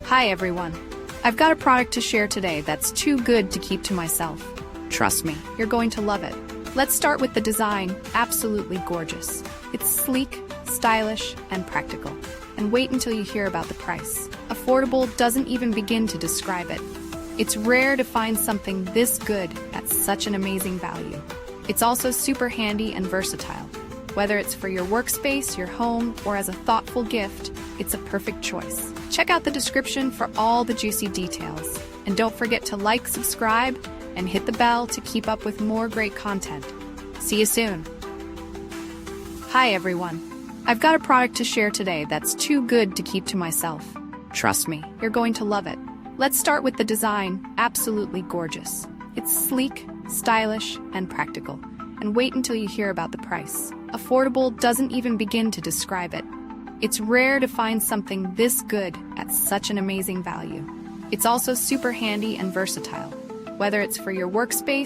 Hi everyone. I've got a product to share today that's too good to keep to myself. Trust me, you're going to love it. Let's start with the design, absolutely gorgeous. It's sleek, stylish, and practical. And wait until you hear about the price. Affordable doesn't even begin to describe it. It's rare to find something this good at such an amazing value. It's also super handy and versatile. Whether it's for your workspace, your home, or as a thoughtful gift, it's a perfect choice. Check out the description for all the juicy details. And don't forget to like, subscribe, and hit the bell to keep up with more great content. See you soon. Hi everyone. I've got a product to share today that's too good to keep to myself. Trust me, you're going to love it. Let's start with the design, absolutely gorgeous. It's sleek, stylish, and practical. And wait until you hear about the price. Affordable doesn't even begin to describe it. It's rare to find something this good at such an amazing value. It's also super handy and versatile. Whether it's for your workspace,